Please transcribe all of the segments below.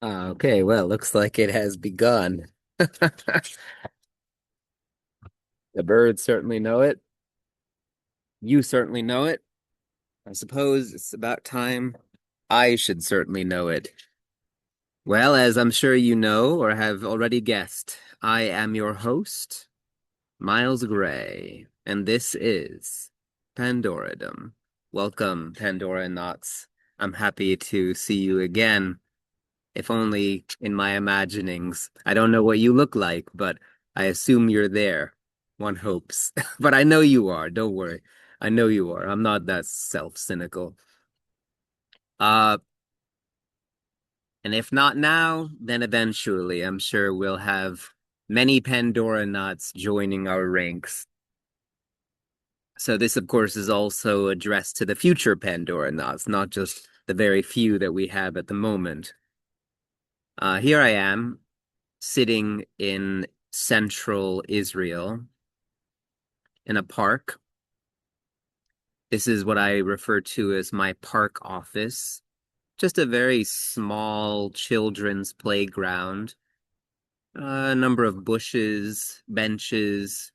Okay, well, looks like it has begun. The birds certainly know it. You certainly know it. I suppose it's about time I should certainly know it. Well, as I'm sure you know or have already guessed, I am your host, Miles Gray, and this is Pandoradom. Welcome, Pandora Knots. I'm happy to see you again, if only in my imaginings. I don't know what you look like, but I assume you're there. One hopes. But I know you are, don't worry. I know you are. I'm not that self-cynical. Uh, and if not now, then eventually, I'm sure we'll have many Pandora nuts joining our ranks. So this, of course, is also addressed to the future Pandora nuts, not just the very few that we have at the moment. Here I am, sitting in central Israel in a park. This is what I refer to as my park office. Just a very small children's playground. A number of bushes, benches,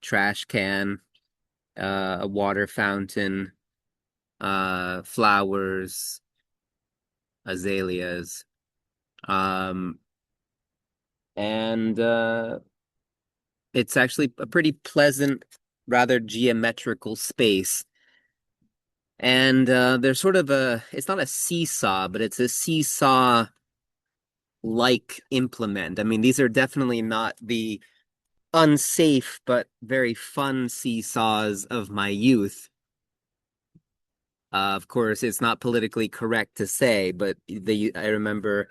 trash can, a water fountain, flowers, azaleas. Um, and It's actually a pretty pleasant, rather geometrical space. And there's sort of it's not a seesaw, but it's a seesaw-like implement. I mean, these are definitely not the unsafe but very fun seesaws of my youth. Of course, it's not politically correct to say, but I remember,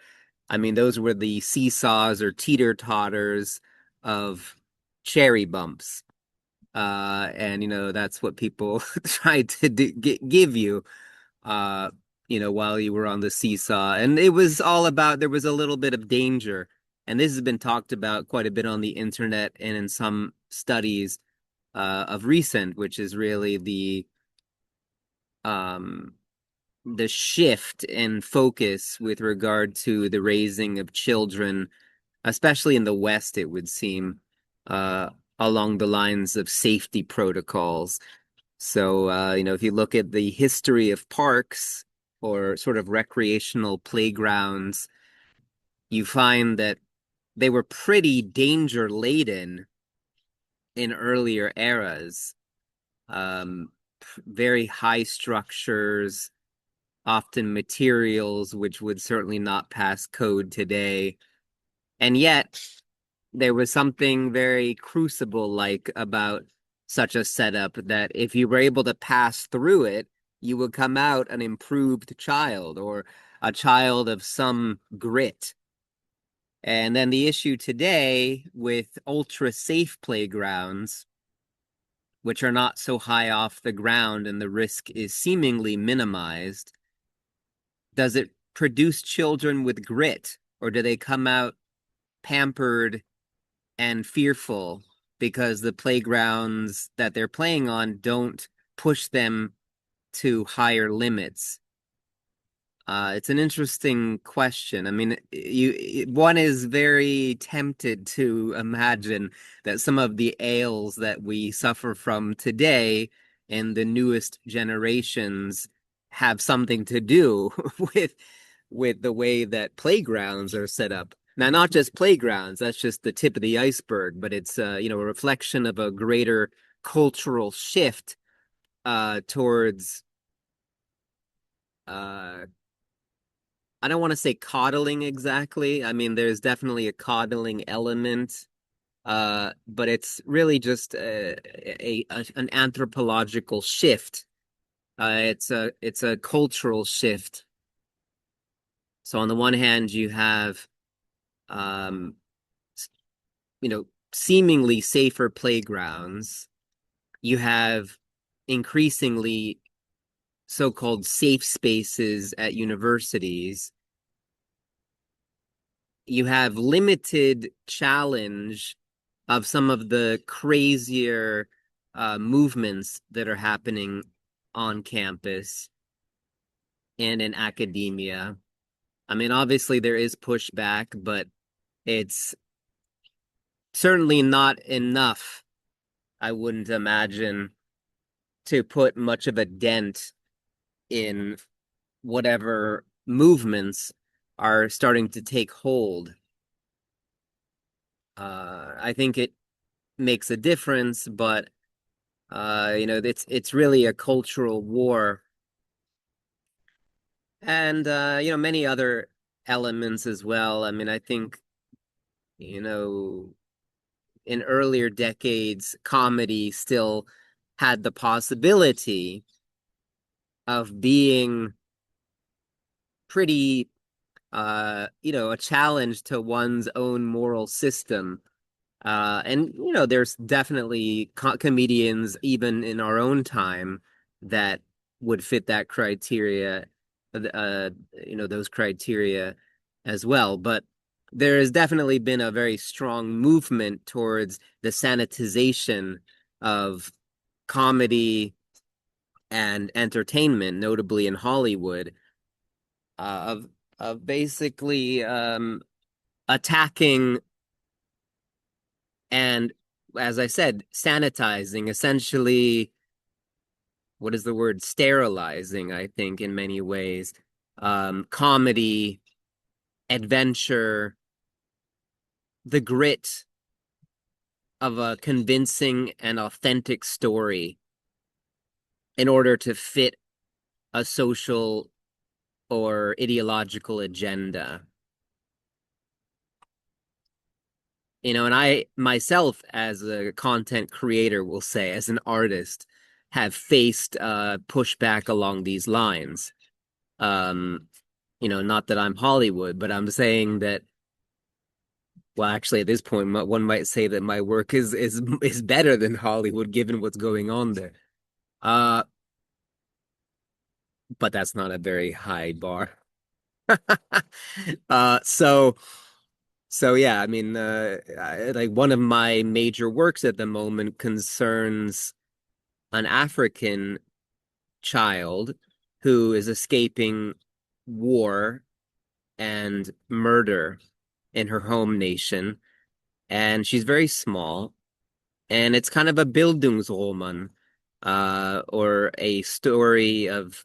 I mean, those were the seesaws or teeter-totters of cherry bumps. And that's what people tried to give you, uh, while you were on the seesaw. And it was all about, there was a little bit of danger. And this has been talked about quite a bit on the internet and in some studies of recent, which is really um, the shift in focus with regard to the raising of children, especially in the West, it would seem, uh, along the lines of safety protocols. So, if you look at the history of parks or sort of recreational playgrounds, you find that they were pretty danger laden in earlier eras. Um, Very high structures, often materials which would certainly not pass code today. And yet, there was something very crucible-like about such a setup that if you were able to pass through it, you would come out an improved child or a child of some grit. And then the issue today with ultra safe playgrounds, which are not so high off the ground and the risk is seemingly minimized, does it produce children with grit, or do they come out pampered and fearful because the playgrounds that they're playing on don't push them to higher limits? It's an interesting question. I mean, one is very tempted to imagine that some of the ails that we suffer from today in the newest generations have something to do with the way that playgrounds are set up. Now, not just playgrounds, that's just the tip of the iceberg, but it's a reflection of a greater cultural shift towards uh I don't want to say coddling exactly. I mean, there's definitely a coddling element, but it's really just an anthropological shift. It's a cultural shift. So on the one hand, you have um, seemingly safer playgrounds. You have increasingly so-called safe spaces at universities. You have limited challenge of some of the crazier movements that are happening on campus and in academia. I mean, obviously there is pushback, but it's certainly not enough, I wouldn't imagine, to put much of a dent in whatever movements are starting to take hold. I think it makes a difference, but it's really a cultural war, and many other elements as well. I mean, I think you know in earlier decades, comedy still had the possibility of being pretty a challenge to one's own moral system. And there's definitely comedians even in our own time that would fit that criteria, uh, those criteria as well. But there has definitely been a very strong movement towards the sanitization of comedy and entertainment, notably in Hollywood, of basically attacking and, as I said, sanitizing, essentially, what is the word? Sterilizing, I think, in many ways. Comedy, adventure, the grit of a convincing and authentic story in order to fit a social or ideological agenda. And I myself, as a content creator, will say, as an artist, have faced pushback along these lines. Um, not that I'm Hollywood, but I'm saying that, well, actually, at this point, one might say that my work is better than Hollywood, given what's going on there. Uh, but that's not a very high bar. Uh, so yeah, I mean, like one of my major works at the moment concerns an African child who is escaping war and murder in her home nation, and she's very small, and it's kind of a Bildungsroman, or a story of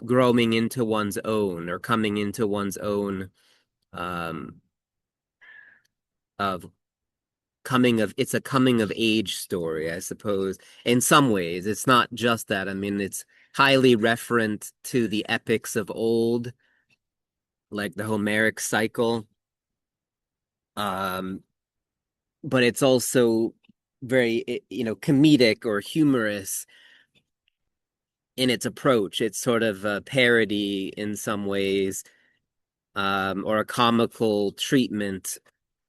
growing into one's own or coming into one's own, um, of it's a coming of age story, I suppose. In some ways, it's not just that. I mean, it's highly referent to the epics of old, like the Homeric cycle. Um, but it's also very, comedic or humorous in its approach. It's sort of a parody in some ways, or a comical treatment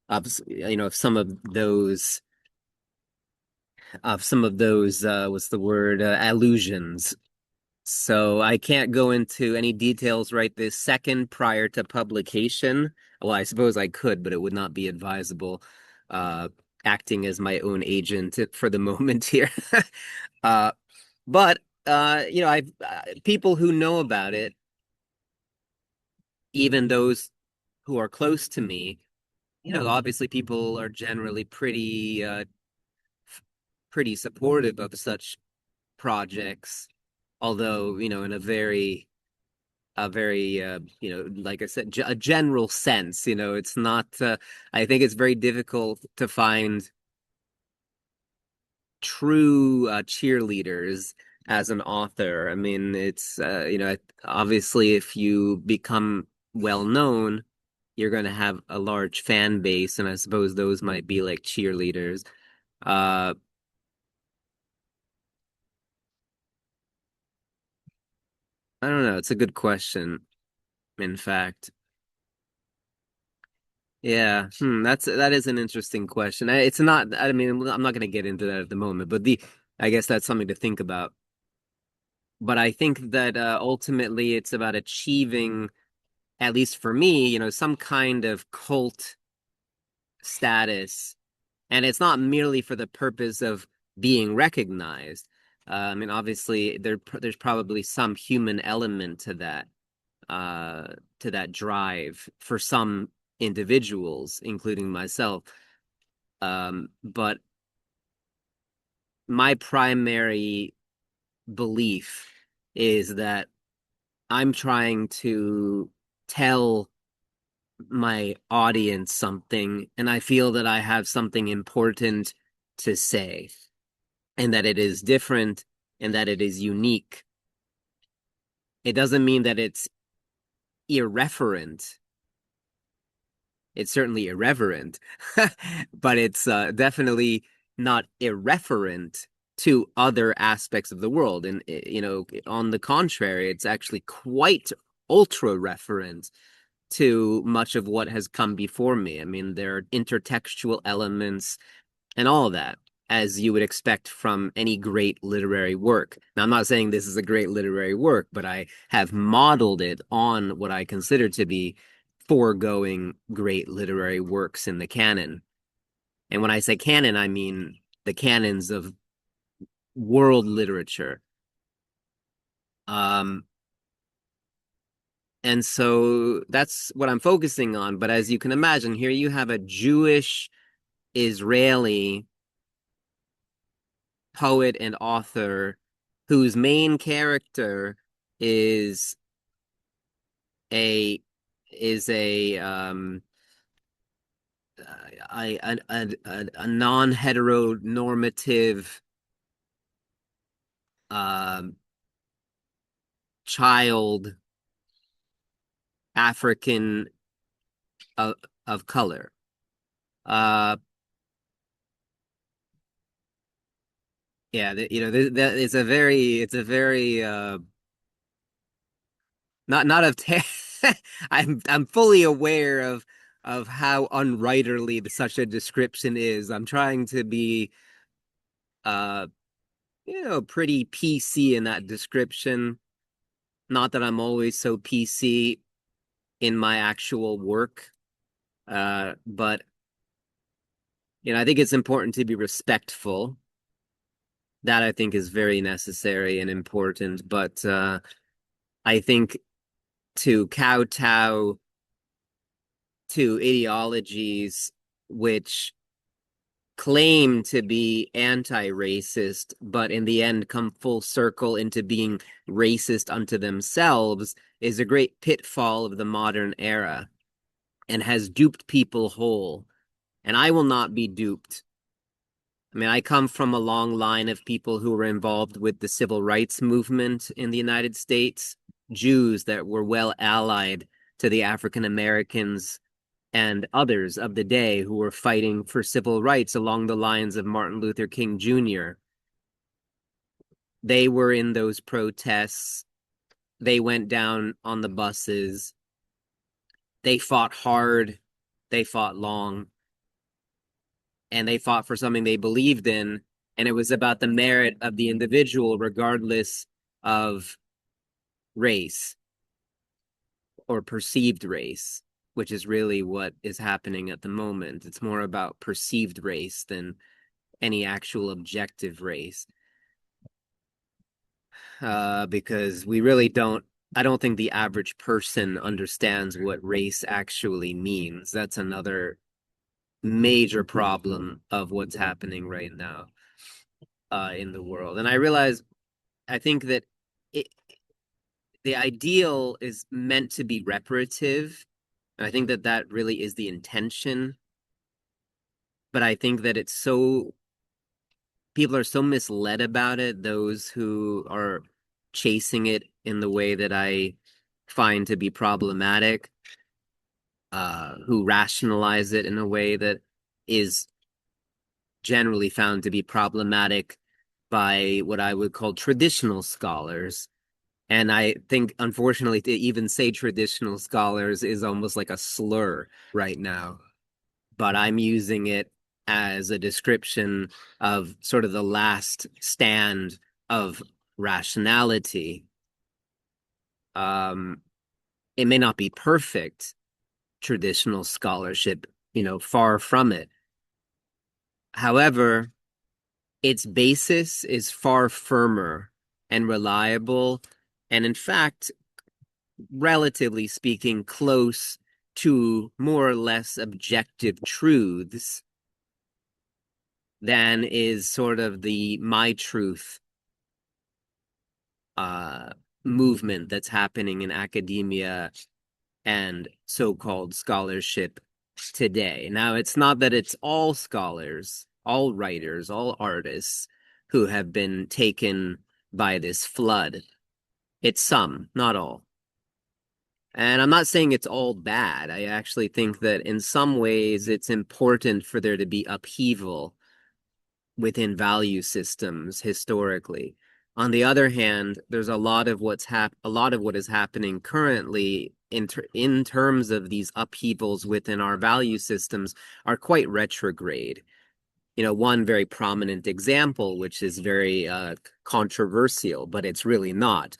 of, some of those what's the word, allusions. So I can't go into any details right this second prior to publication. Well, I suppose I could, but it would not be advisable, uh, acting as my own agent for the moment here. uh, but I've people who know about it, even those who are close to me, obviously people are generally pretty supportive of such projects, although, in a very like I said, a general sense. It's not, I think it's very difficult to find true cheerleaders as an author. I mean, it's obviously if you become well known, you're going to have a large fan base, and I suppose those might be like cheerleaders. uh I don't know, it's a good question, in fact. Yeah, that is an interesting question. It's not, I mean, I'm not going to get into that at the moment, but the I guess that's something to think about. But I think that ultimately it's about achieving, at least for me, some kind of cult status, and it's not merely for the purpose of being recognized. I mean, obviously there's probably some human element to that. uh, to that drive for some individuals, including myself. But my primary belief is that I'm trying to tell my audience something, and I feel that I have something important to say, and that it is different and that it is unique. It doesn't mean that it's irreverent. It's certainly irreverent, but it's definitely not irreverent to other aspects of the world. And, on the contrary, it's actually quite ultra referent to much of what has come before me. I mean, there are intertextual elements and all of that, as you would expect from any great literary work. Now, I'm not saying this is a great literary work, but I have modeled it on what I consider to be foregoing great literary works in the canon. And when I say canon, I mean the canons of world literature. Um, and so that's what I'm focusing on. But as you can imagine, here you have a Jewish Israeli poet and author whose main character is a is a non-heteronormative um child African of, of color. Uh yeah, that is a very not of I'm fully aware of how unwriterly such a description is. I'm trying to be uh pretty PC in that description. Not that I'm always so PC in my actual work. But I think it's important to be respectful. That I think is very necessary and important. But I think to kowtow to ideologies which claim to be anti-racist, but in the end come full circle into being racist unto themselves is a great pitfall of the modern era and has duped people whole. And I will not be duped. I mean, I come from a long line of people who were involved with the civil rights movement in the United States, Jews that were well allied to the African Americans and others of the day who were fighting for civil rights along the lines of Martin Luther King Jr. They were in those protests. They went down on the buses. They fought hard. They fought long. And they fought for something they believed in. And it was about the merit of the individual, regardless of race or perceived race, which is really what is happening at the moment. It's more about perceived race than any actual objective race. Because we really don't, I don't think the average person understands what race actually means. That's another major problem of what's happening right now in the world. And I think that it, the ideal is meant to be reparative. I think that that really is the intention. But I think that people are so misled about it, those who are chasing it in the way that I find to be problematic, who rationalize it in a way that is generally found to be problematic by what I would call traditional scholars. And I think, unfortunately, to even say traditional scholars is almost like a slur right now. But I'm using it as a description of sort of the last stand of rationality. It may not be perfect, traditional scholarship, far from it. However, its basis is far firmer and reliable, and in fact, relatively speaking, close to more or less objective truths than is sort of the my truth uh, movement that's happening in academia and so-called scholarship today. Now, it's not that it's all scholars, all writers, all artists who have been taken by this flood. It's some, not all. And I'm not saying it's all bad. I actually think that in some ways it's important for there to be upheaval within value systems historically. On the other hand, there's a lot of what is happening currently in terms of these upheavals within our value systems are quite retrograde. You know, one very prominent example, which is very controversial, but it's really not,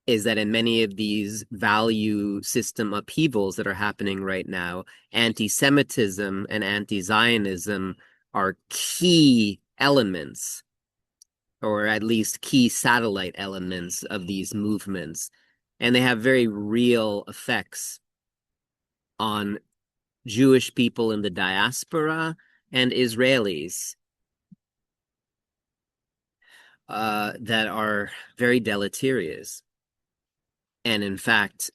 is that in many of these value system upheavals that are happening right now, anti-Semitism and anti-Zionism are key elements, or at least key satellite elements of these movements. And they have very real effects on Jewish people in the diaspora and Israelis that are very deleterious. And in fact,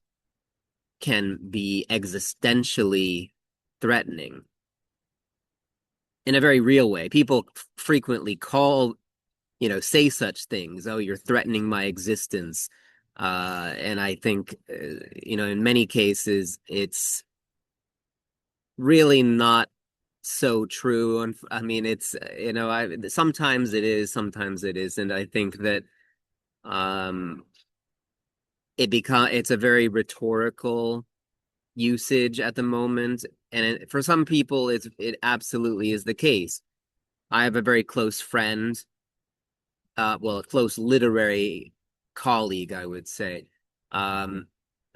can be existentially threatening in a very real way. People frequently say such things. Oh, you're threatening my existence. And I think, in many cases, it's really not so true. And I mean, it's, sometimes it is, sometimes it isn't. I think that um, it's a very rhetorical usage at the moment, and for some people, it absolutely is the case. I have a very close friend, a close literary colleague, I would say, um,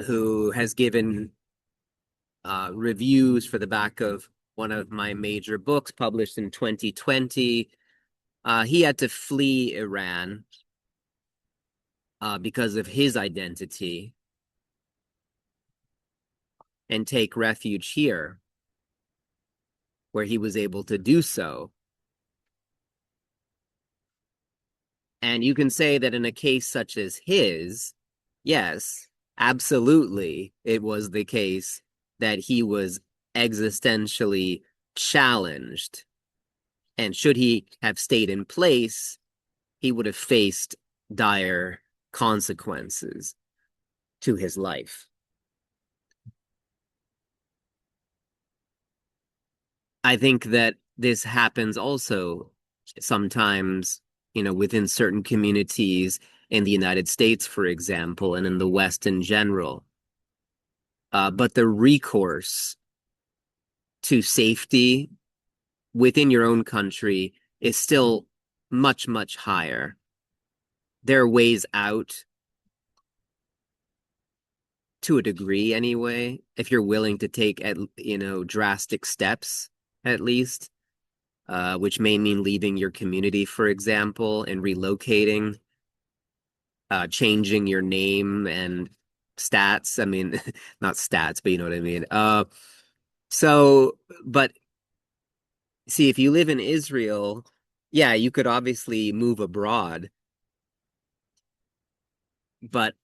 who has given reviews for the back of one of my major books published in 2020. He had to flee Iran because of his identity and take refuge here, where he was able to do so. And you can say that in a case such as his, yes, absolutely, it was the case that he was existentially challenged. And should he have stayed in place, he would have faced dire consequences to his life. I think that this happens also sometimes, within certain communities in the United States, for example, and in the West in general. But the recourse to safety within your own country is still much, much higher. There are ways out to a degree anyway, if you're willing to take drastic steps at least, which may mean leaving your community, for example, and relocating, changing your name and stats. I mean, not stats, but you know what I mean. So, but see, if you live in Israel, yeah, you could obviously move abroad, but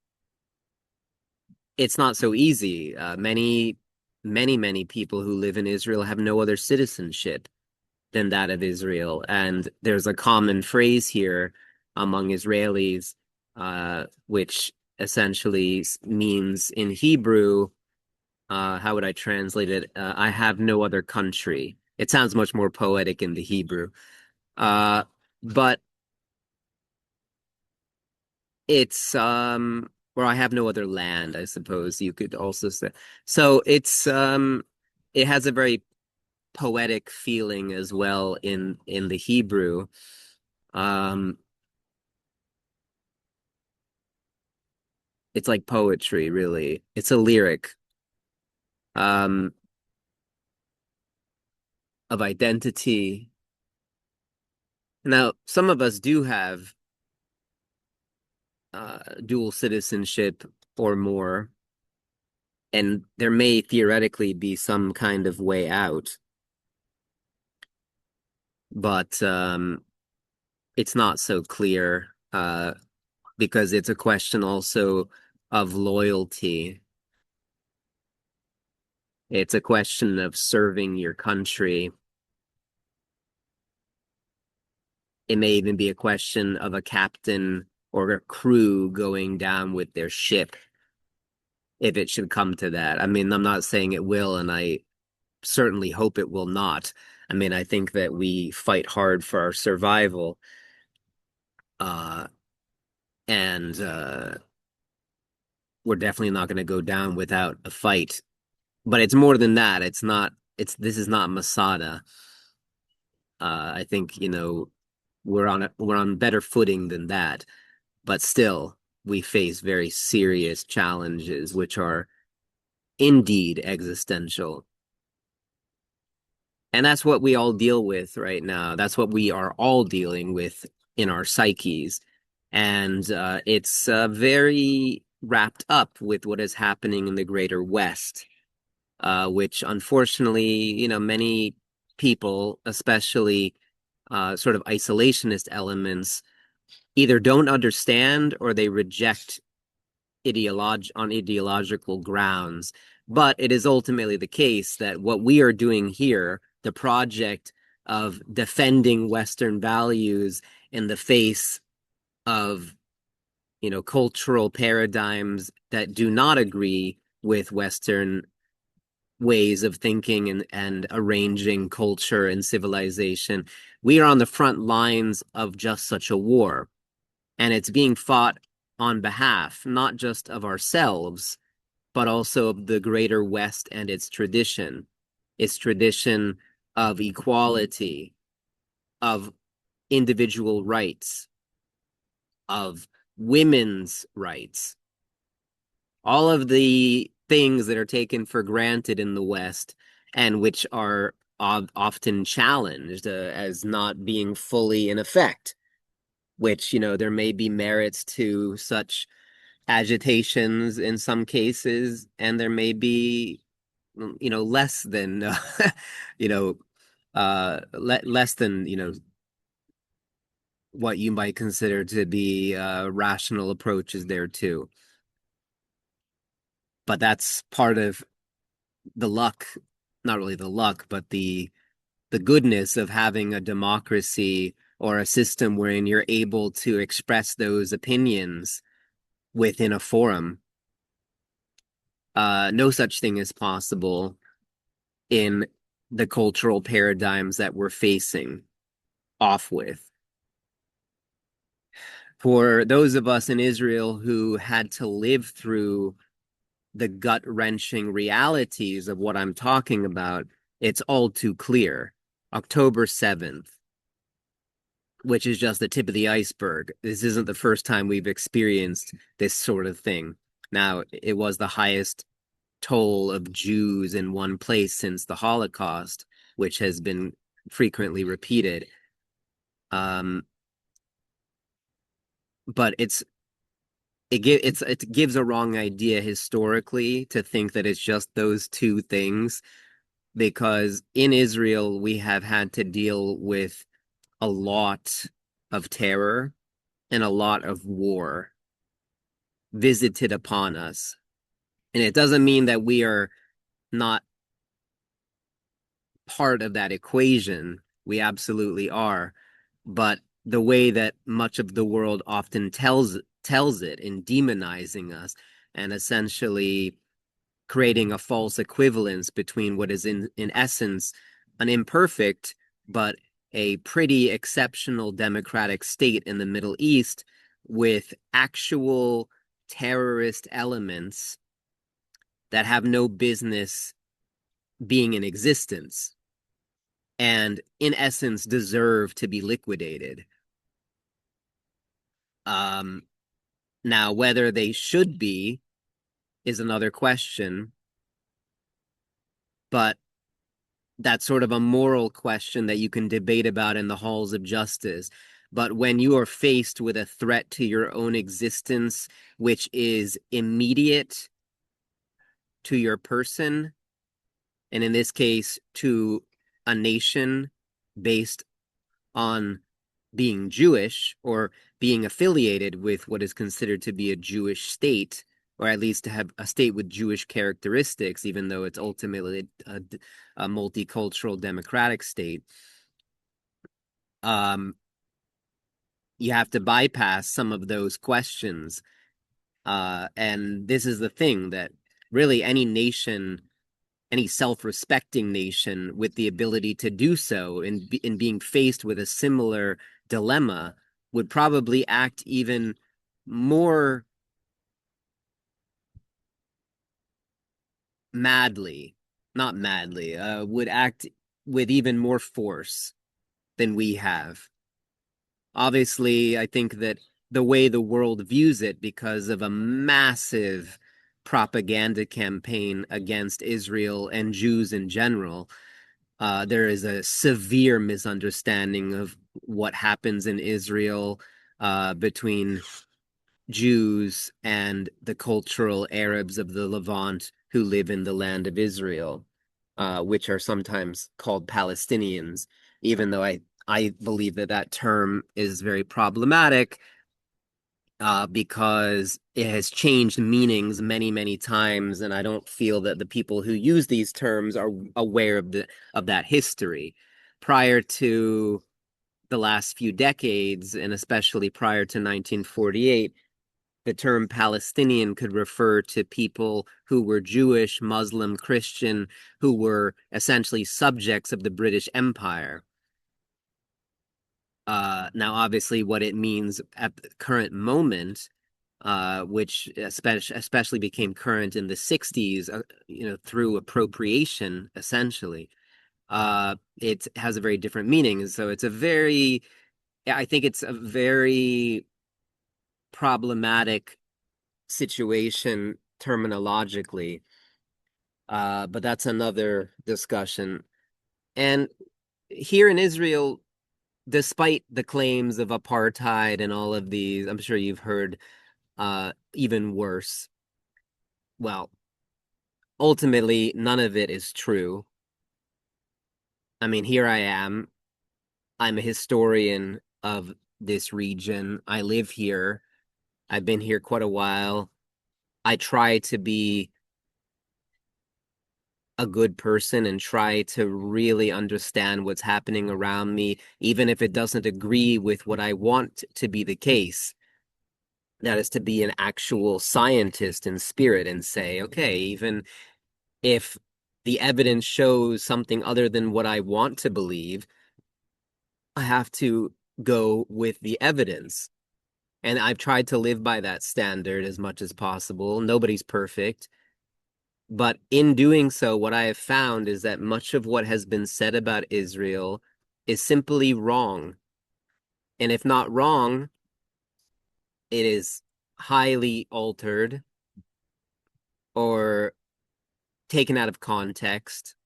it's not so easy. Many people who live in Israel have no other citizenship than that of Israel. And there's a common phrase here among Israelis, which essentially means in Hebrew, how would I translate it? I have no other country. It sounds much more poetic in the Hebrew. But it's or I have no other land, I suppose you could also say. So it has a very poetic feeling as well in the Hebrew. Um it's like poetry, really. It's a lyric um of identity. Now, some of us do have dual citizenship or more, and there may theoretically be some kind of way out, but it's not so clear because it's a question also of loyalty. It's a question of serving your country. It may even be a question of a captain or a crew going down with their ship if it should come to that. I mean, I'm not saying it will, and I certainly hope it will not. I mean, I think that we fight hard for our survival, uh, and we're definitely not going to go down without a fight. But it's more than that. It's not. This is not Masada. I think we're on better footing than that. But still, we face very serious challenges, which are indeed existential. And that's what we all deal with right now. That's what we are all dealing with in our psyches. And it's very wrapped up with what is happening in the greater West, which unfortunately, many people, especially sort of isolationist elements, either don't understand or they reject on ideological grounds. But it is ultimately the case that what we are doing here, the project of defending Western values in the face of, cultural paradigms that do not agree with Western ways of thinking and arranging culture and civilization. We are on the front lines of just such a war. And it's being fought on behalf, not just of ourselves, but also of the greater West and its tradition of equality, of individual rights, of women's rights, all of the things that are taken for granted in the West and which are often challenged as not being fully in effect, which, there may be merits to such agitations in some cases, and there may be, less than, you know, less than, what you might consider to be rational approaches there too. But that's part of the luck, not really the luck, but the goodness of having a democracy or a system wherein you're able to express those opinions within a forum. No such thing is possible in the cultural paradigms that we're facing off with. For those of us in Israel who had to live through the gut-wrenching realities of what I'm talking about, it's all too clear. October 7th, which is just the tip of the iceberg. This isn't the first time we've experienced this sort of thing. Now, it was the highest toll of Jews in one place since the Holocaust, which has been frequently repeated. But it gives a wrong idea historically to think that it's just those two things, because in Israel we have had to deal with a lot of terror and a lot of war visited upon us. And it doesn't mean that we are not part of that equation. We absolutely are. But the way that much of the world often tells it in demonizing us and essentially creating a false equivalence between what is in essence an imperfect but a pretty exceptional democratic state in the Middle East with actual terrorist elements that have no business being in existence and in essence deserve to be liquidated. Now, whether they should be is another question, but that's sort of a moral question that you can debate about in the halls of justice. But when you are faced with a threat to your own existence, which is immediate to your person, and in this case, to a nation based on being Jewish or being affiliated with what is considered to be a Jewish state, or at least to have a state with Jewish characteristics, even though it's ultimately a multicultural democratic state, um, you have to bypass some of those questions. And this is the thing that really any nation, any self-respecting nation with the ability to do so in being faced with a similar dilemma would probably act even more madly, not madly, would act with even more force than we have. Obviously, I think that the way the world views it, because of a massive propaganda campaign against Israel and Jews in general, there is a severe misunderstanding of what happens in Israel between Jews and the cultural Arabs of the Levant who live in the land of Israel, which are sometimes called Palestinians, even though I believe that that term is very problematic because it has changed meanings many, many times, and I don't feel that the people who use these terms are aware of that history. Prior to the last few decades, and especially prior to 1948, the term Palestinian could refer to people who were Jewish, Muslim, Christian, who were essentially subjects of the British Empire. Now, obviously, what it means at the current moment, which especially became current in the 60s, through appropriation, essentially, it has a very different meaning. And so I think it's a very problematic situation terminologically, but that's another discussion. And here in Israel, despite the claims of apartheid and all of these, I'm sure you've heard even worse. Well, ultimately, none of it is true. I mean, here I am. I'm a historian of this region. I live here. I've been here quite a while. I try to be a good person and try to really understand what's happening around me, even if it doesn't agree with what I want to be the case. That is to be an actual scientist in spirit and say, okay, even if the evidence shows something other than what I want to believe, I have to go with the evidence. And I've tried to live by that standard as much as possible. Nobody's perfect. But in doing so, what I have found is that much of what has been said about Israel is simply wrong. And if not wrong, it is highly altered or taken out of context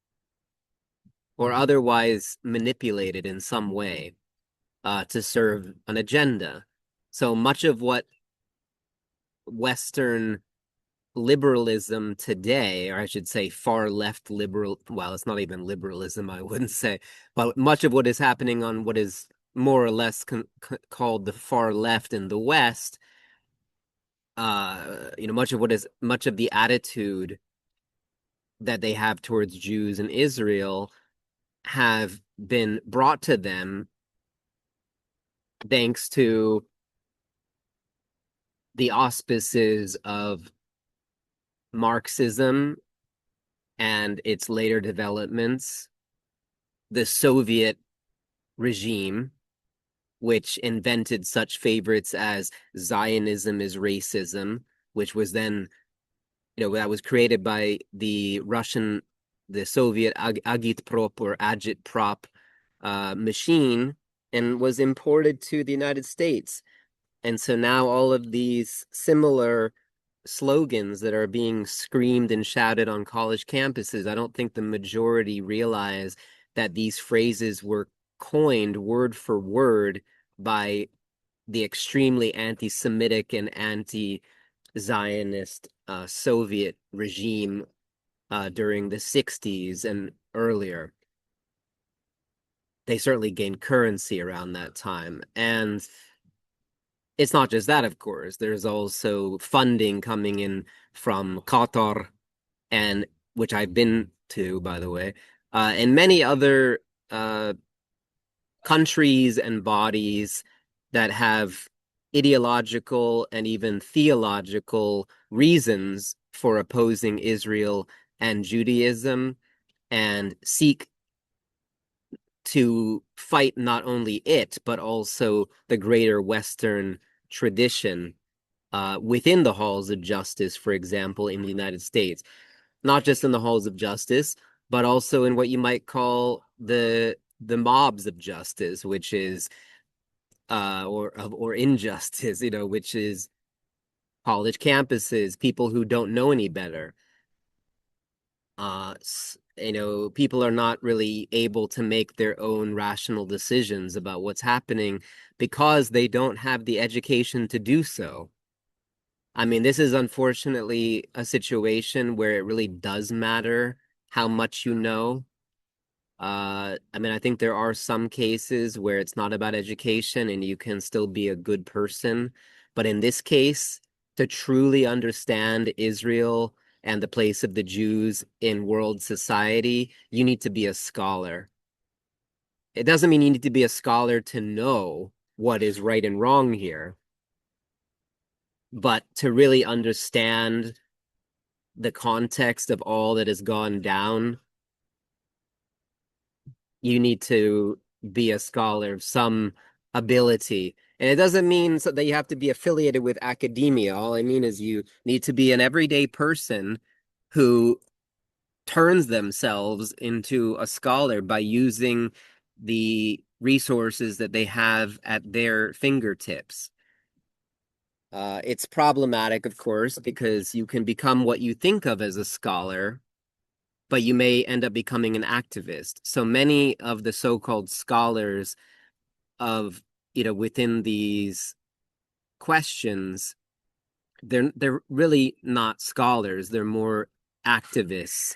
or otherwise manipulated in some way to serve an agenda. So much of what Western liberalism today, or I should say far left liberal, well, it's not even liberalism, I wouldn't say, but much of what is happening on what is more or less called the far left in the West, much of the attitude that they have towards Jews in Israel have been brought to them thanks to the auspices of Marxism and its later developments, the Soviet regime, which invented such favorites as Zionism is racism, which was then, that was created by the Soviet agitprop or agitprop machine and was imported to the United States. And so now all of these similar slogans that are being screamed and shouted on college campuses, I don't think the majority realize that these phrases were coined word for word by the extremely anti-Semitic and anti-Zionist Soviet regime during the 60s and earlier. They certainly gained currency around that time. And it's not just that, of course. There's also funding coming in from Qatar, and which I've been to, by the way, and many other uh, countries and bodies that have ideological and even theological reasons for opposing Israel and Judaism and seek to fight not only it, but also the greater Western tradition within the halls of justice, for example, in the United States. Not just in the halls of justice, but also in what you might call the mobs of justice, which is or injustice, which is college campuses, people who don't know any better. People are not really able to make their own rational decisions about what's happening because they don't have the education to do so. I mean, this is unfortunately a situation where it really does matter how much you know. I mean, I think there are some cases where it's not about education and you can still be a good person. But in this case, to truly understand Israel and the place of the Jews in world society, you need to be a scholar. It doesn't mean you need to be a scholar to know what is right and wrong here, but to really understand the context of all that has gone down, you need to be a scholar of some ability. And it doesn't mean that you have to be affiliated with academia. All I mean is you need to be an everyday person who turns themselves into a scholar by using the resources that they have at their fingertips. It's problematic, of course, because you can become what you think of as a scholar, but you may end up becoming an activist. So many of the so-called scholars of, within these questions, they're really not scholars. They're more activists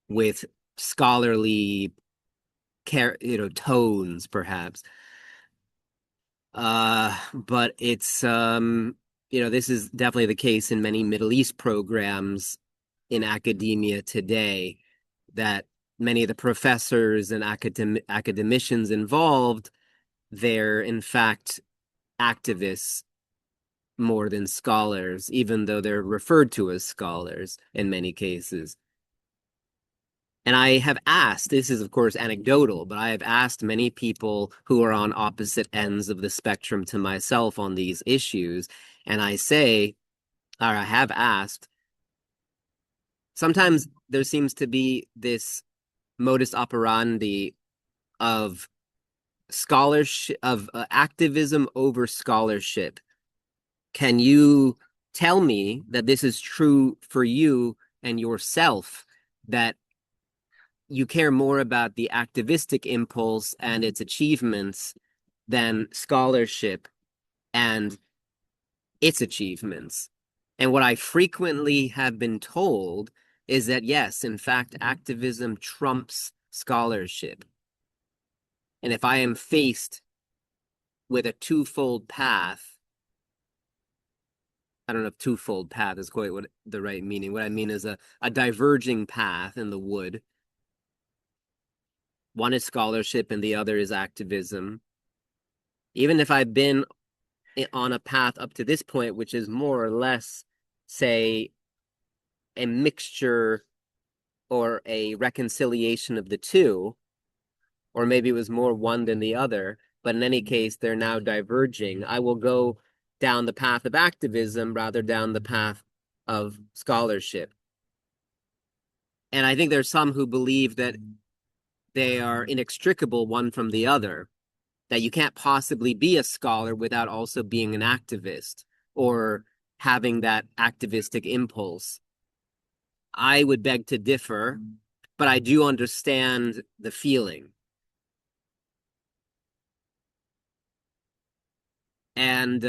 with scholarly tones, perhaps. But it's this is definitely the case in many Middle East programs in academia today, that many of the professors and academicians involved, they're in fact activists more than scholars, even though they're referred to as scholars in many cases. And I have asked, this is of course anecdotal, but I have asked many people who are on opposite ends of the spectrum to myself on these issues, and I say, or I have asked, sometimes there seems to be this modus operandi of scholarship, of activism over scholarship. Can you tell me that this is true for you and yourself, that you care more about the activistic impulse and its achievements than scholarship and its achievements? And what I frequently have been told is that, yes, in fact, activism trumps scholarship. And if I am faced with a twofold path, I don't know if twofold path is quite what the right meaning. What I mean is a diverging path in the wood. One is scholarship and the other is activism. Even if I've been on a path up to this point, which is more or less, say, a mixture or a reconciliation of the two, or maybe it was more one than the other, but in any case, they're now diverging. I will go down the path of activism rather down the path of scholarship. And I think there's some who believe that they are inextricable one from the other, that you can't possibly be a scholar without also being an activist or having that activistic impulse. I would beg to differ, but I do understand the feeling. And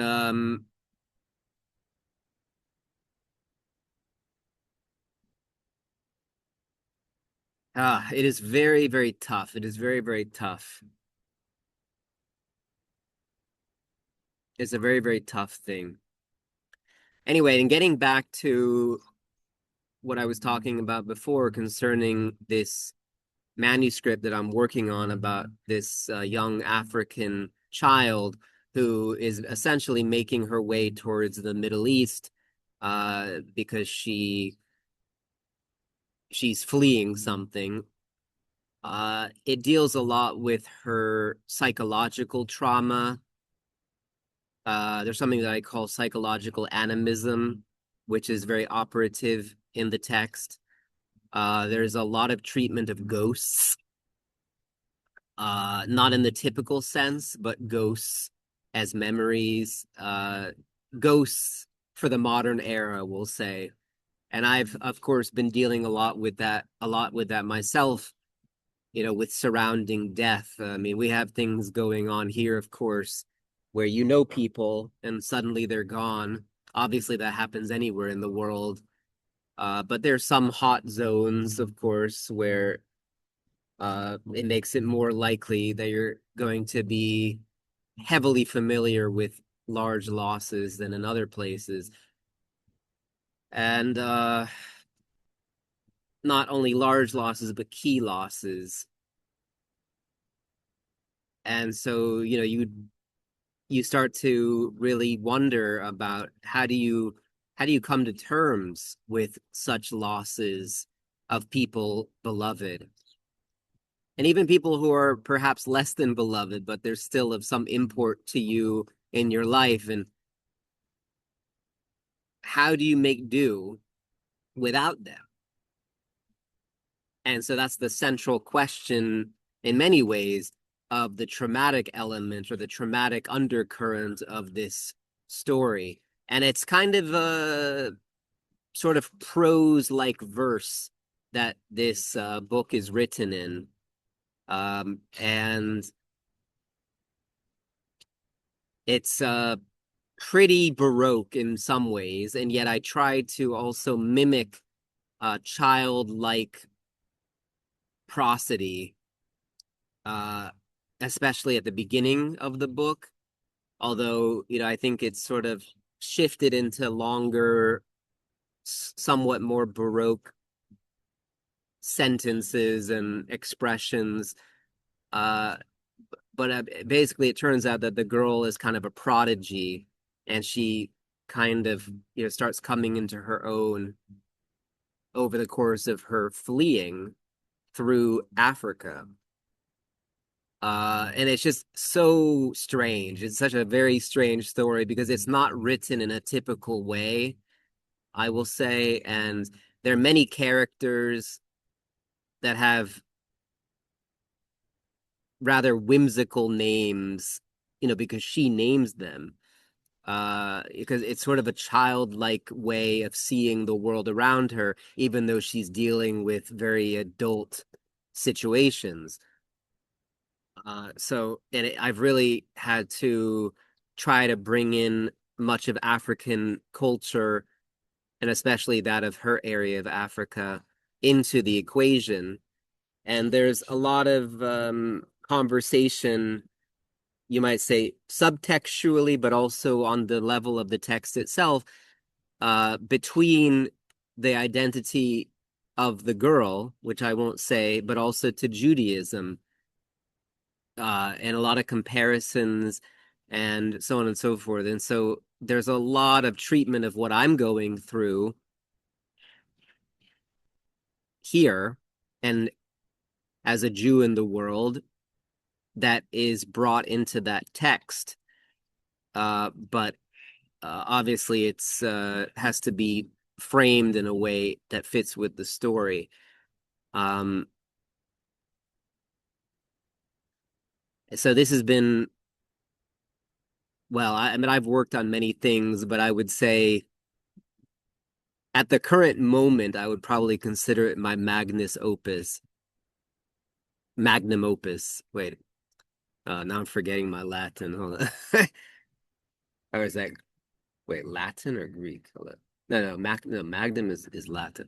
it is very, very tough. It is very, very tough. It's a very, very tough thing. Anyway, and getting back to what I was talking about before concerning this manuscript that I'm working on about this young African child who is essentially making her way towards the Middle East because she's fleeing something. It deals a lot with her psychological trauma. There's something that I call psychological animism, which is very operative in the text. There's a lot of treatment of ghosts, not in the typical sense, but ghosts as memories, ghosts for the modern era, we'll say. And I've, of course, been dealing a lot with that myself, with surrounding death. I mean, we have things going on here, of course, where people and suddenly they're gone. Obviously, that happens anywhere in the world. But there's some hot zones, of course, where it makes it more likely that you're going to be heavily familiar with large losses than in other places. And not only large losses, but key losses. And so, you start to really wonder about how do you come to terms with such losses of people beloved, and even people who are perhaps less than beloved, but they're still of some import to you in your life. And how do you make do without them? And so that's the central question in many ways of the traumatic element or the traumatic undercurrent of this story. And it's kind of a sort of prose like verse that this book is written in. And it's pretty Baroque in some ways. And yet I try to also mimic childlike prosody, uh, especially at the beginning of the book. Although, I think it's sort of shifted into longer, somewhat more Baroque sentences and expressions. Uh, but basically, it turns out that the girl is kind of a prodigy, and she kind of, starts coming into her own over the course of her fleeing through Africa. And it's just so strange. It's such a very strange story because it's not written in a typical way, I will say. And there are many characters that have rather whimsical names, because she names them. Because it's sort of a childlike way of seeing the world around her, even though she's dealing with very adult situations. I've really had to try to bring in much of African culture, and especially that of her area of Africa, into the equation. And there's a lot of conversation, you might say, subtextually, but also on the level of the text itself, between the identity of the girl, which I won't say, but also to Judaism, and a lot of comparisons and so on and so forth. And so there's a lot of treatment of what I'm going through here and as a Jew in the world that is brought into that text. But obviously it's has to be framed in a way that fits with the story. Um, so this has been, well, I mean, I've worked on many things, but I would say at the current moment, I would probably consider it my magnum opus. Wait, now I'm forgetting my Latin. Hold on. Or is that wait, Latin or Greek? Hold up. No, Magnum is Latin.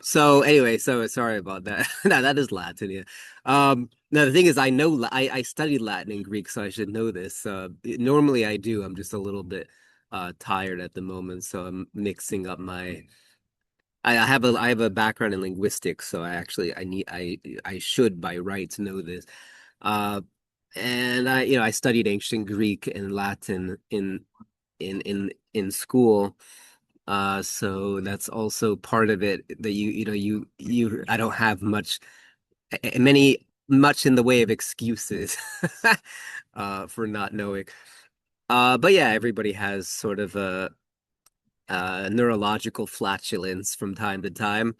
So anyway, so sorry about that. No, that is Latin, yeah. No, the thing is, I studied Latin and Greek, so I should know this. Normally I do. I'm just a little bit tired at the moment, so I'm mixing up my. I have a background in linguistics, so I should by rights know this. Uh, and I studied ancient Greek and Latin in school. So that's also part of it that you I don't have much in the way of excuses for not knowing. But yeah, everybody has sort of neurological flatulence from time to time.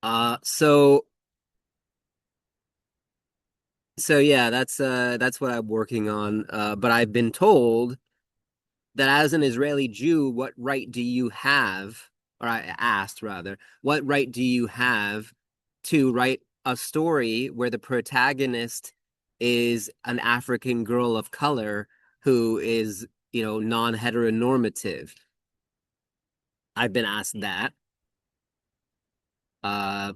Uh, so so yeah, that's what I'm working on. But I've been told that as an Israeli Jew, what right do you have, or I asked rather, what right do you have to write a story where the protagonist is an African girl of color who is, non-heteronormative? I've been asked that. Uh,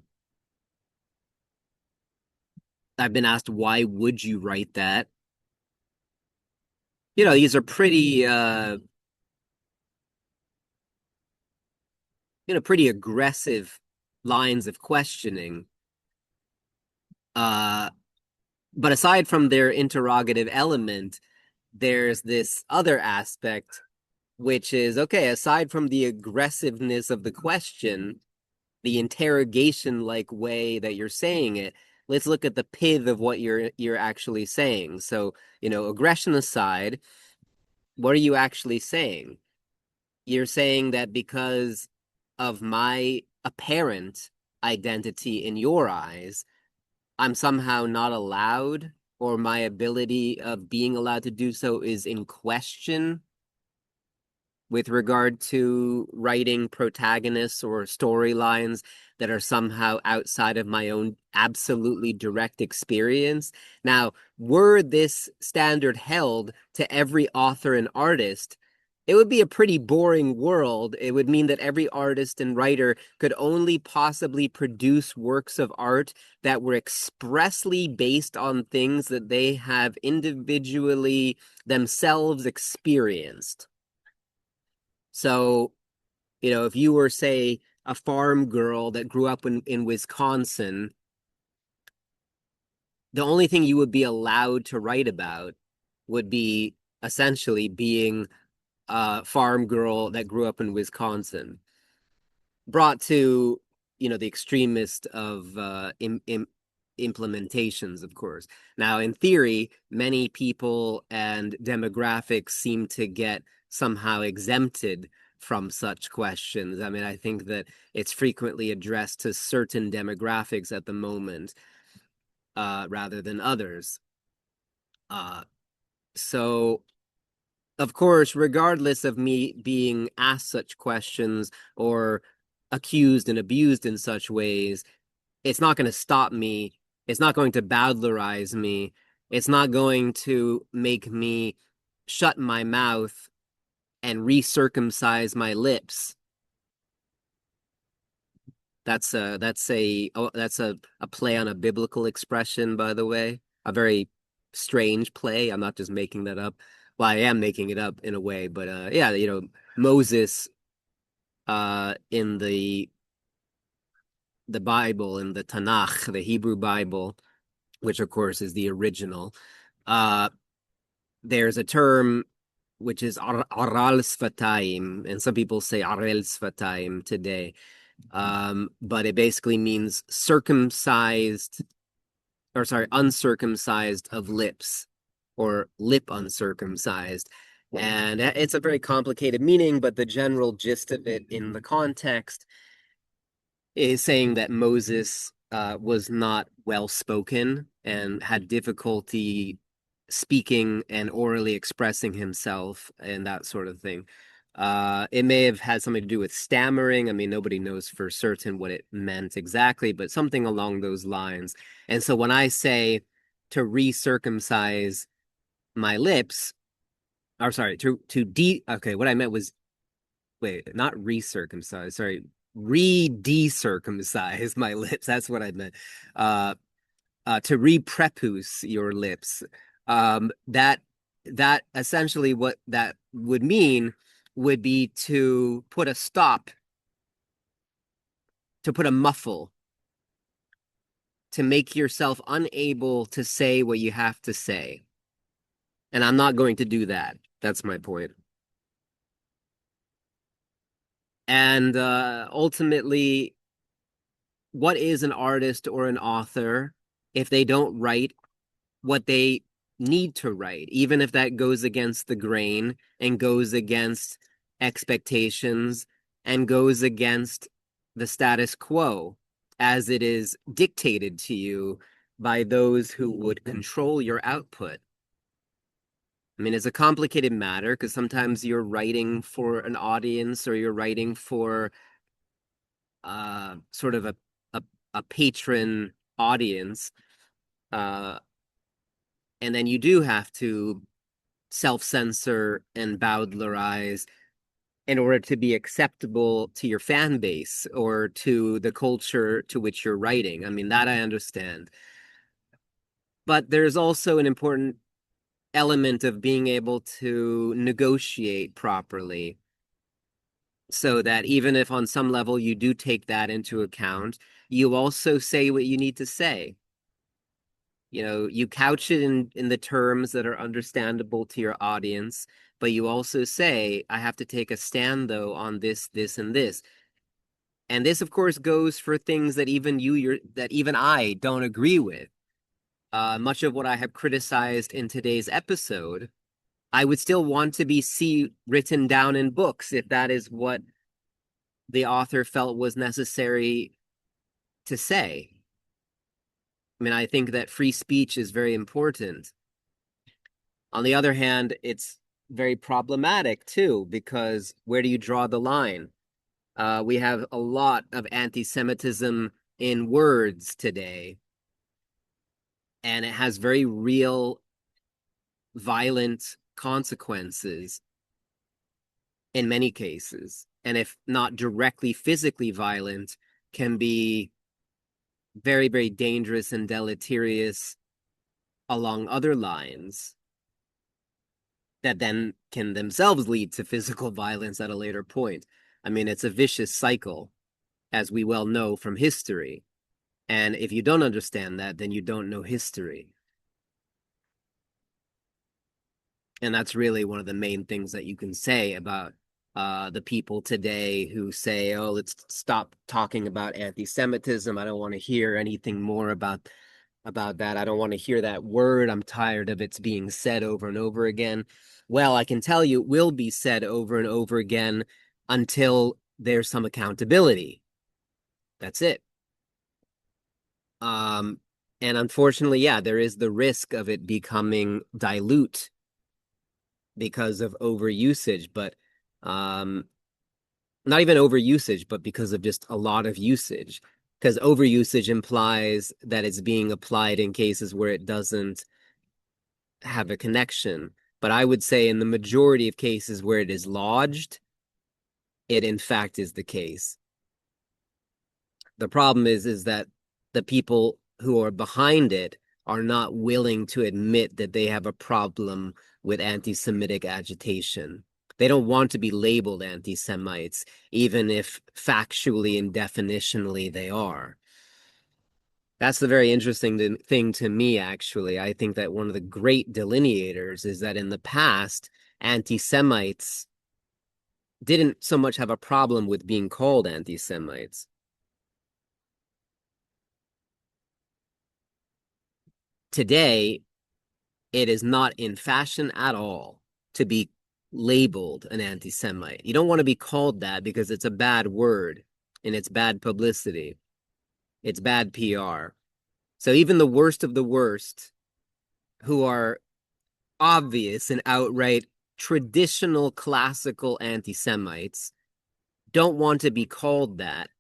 I've been asked, why would you write that? These are pretty aggressive lines of questioning. Uh, but aside from their interrogative element, there's this other aspect, which is okay, aside from the aggressiveness of the question, the interrogation like way that you're saying it, let's look at the pith of what you're actually saying. So, aggression aside, what are you actually saying? You're saying that because of my apparent identity in your eyes, I'm somehow not allowed, or my ability of being allowed to do so is in question with regard to writing protagonists or storylines that are somehow outside of my own absolutely direct experience. Now, were this standard held to every author and artist, it would be a pretty boring world. It would mean that every artist and writer could only possibly produce works of art that were expressly based on things that they have individually themselves experienced. So, if you were, say, a farm girl that grew up in Wisconsin, the only thing you would be allowed to write about would be essentially being a farm girl that grew up in Wisconsin, brought to, the extremist of implementations, of course. Now, in theory, many people and demographics seem to get somehow exempted from such questions. I mean, I think that it's frequently addressed to certain demographics at the moment, rather than others. Uh, so, of course, regardless of me being asked such questions or accused and abused in such ways, it's not going to stop me. It's not going to Bowdlerize me. It's not going to make me shut my mouth and recircumcise my lips. That's a play on a biblical expression, by the way. A very strange play. I'm not just making that up. Well, I am making it up in a way, but yeah, Moses in the Bible, in the Tanakh, the Hebrew Bible, which of course is the original. Uh, there's a term which is aral sfatayim, and some people say arel sfatayim today. But it basically means circumcised, or sorry, uncircumcised of lips, or lip uncircumcised. And it's a very complicated meaning, but the general gist of it in the context is saying that Moses was not well spoken and had difficulty speaking and orally expressing himself and that sort of thing. It may have had something to do with stammering. I mean, nobody knows for certain what it meant exactly, but something along those lines. And so when I say to recircumcise my lips, or sorry, to de okay, what I meant was wait, not recircumcise, sorry, re-decircumcise my lips. That's what I meant. Uh to reprepuce your lips. That essentially what that would mean would be to put a stop, to put a muffle, to make yourself unable to say what you have to say. And I'm not going to do that. That's my point. And ultimately, what is an artist or an author if they don't write what they need to write, even if that goes against the grain and goes against expectations and goes against the status quo as it is dictated to you by those who would control your output? I mean, it's a complicated matter because sometimes you're writing for an audience or you're writing for sort of a, a patron audience. Uh, and then you do have to self-censor and bowdlerize in order to be acceptable to your fan base or to the culture to which you're writing. I mean, that I understand. But there's also an important element of being able to negotiate properly so that even if on some level you do take that into account, you also say what you need to say. You know, you couch it in the terms that are understandable to your audience, but you also say, I have to take a stand though on this, this, and this. And this, of course, goes for things that that even I don't agree with. Much of what I have criticized in today's episode, I would still want to be written down in books if that is what the author felt was necessary to say. I mean, I think that free speech is very important. On the other hand, it's very problematic too, because where do you draw the line? We have a lot of anti-Semitism in words today, and it has very real, violent consequences in many cases. And if not directly physically violent, can be very, very dangerous and deleterious along other lines that then can themselves lead to physical violence at a later point. I mean, it's a vicious cycle, as we well know from history. And if you don't understand that, then you don't know history. And that's really one of the main things that you can say about the people today who say, oh, let's stop talking about anti-Semitism. I don't want to hear anything more about that. I don't want to hear that word. I'm tired of it's being said over and over again. Well, I can tell you it will be said over and over again until there's some accountability. That's it. And unfortunately, yeah, there is the risk of it becoming dilute because of overusage, but not even overusage, but because of just a lot of usage. Because overusage implies that it's being applied in cases where it doesn't have a connection. But I would say in the majority of cases where it is lodged, it in fact is the case. The problem is that the people who are behind it are not willing to admit that they have a problem with anti-Semitic agitation. They don't want to be labeled anti-Semites, even if factually and definitionally they are. That's the very interesting thing to me, actually. I think that one of the great delineators is that in the past, anti-Semites didn't so much have a problem with being called anti-Semites. Today, it is not in fashion at all to be labeled an anti-Semite. You don't want to be called that because it's a bad word and it's bad publicity. It's bad PR. So even the worst of the worst, who are obvious and outright traditional classical anti-Semites, don't want to be called that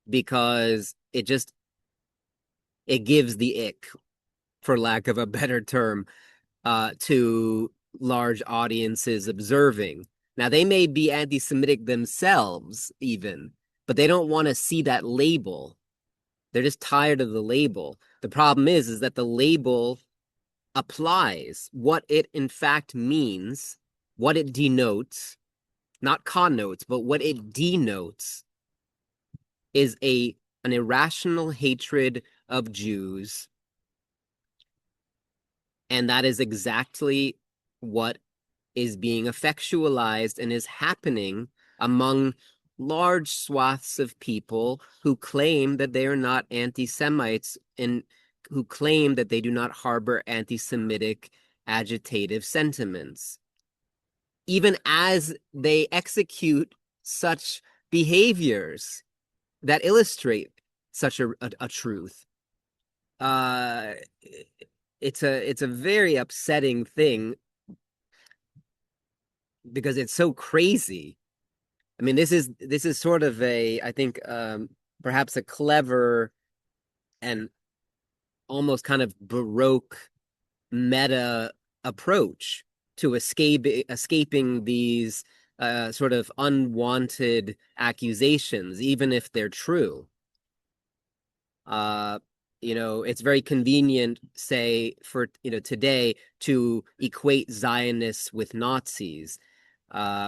because it gives the ick, for lack of a better term, to large audiences observing. Now, they may be anti Semitic themselves, even, but they don't want to see that label. They're just tired of the label. The problem is that the label applies what it in fact means, what it denotes, not connotes, but what it denotes is an irrational hatred of Jews. And that is exactly what is being effectualized and is happening among large swaths of people who claim that they are not anti-Semites and who claim that they do not harbor anti-Semitic agitative sentiments. Even as they execute such behaviors that illustrate such a truth. Uh, it's a very upsetting thing because it's so crazy. I mean, this is sort of I think perhaps a clever and almost kind of Baroque meta approach to escaping these sort of unwanted accusations, even if they're true. Uh, it's very convenient, say, for today to equate Zionists with Nazis,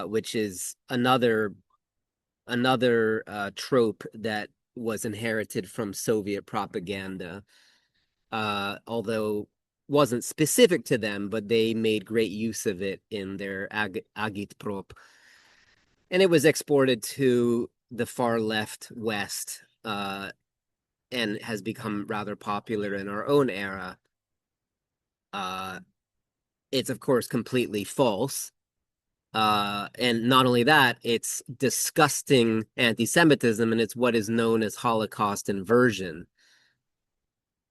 which is another trope that was inherited from Soviet propaganda, although wasn't specific to them, but they made great use of it in their agitprop. And it was exported to the far left West, and has become rather popular in our own era. Uh, it's, of course, completely false. And not only that, it's disgusting anti-Semitism, and it's what is known as Holocaust inversion.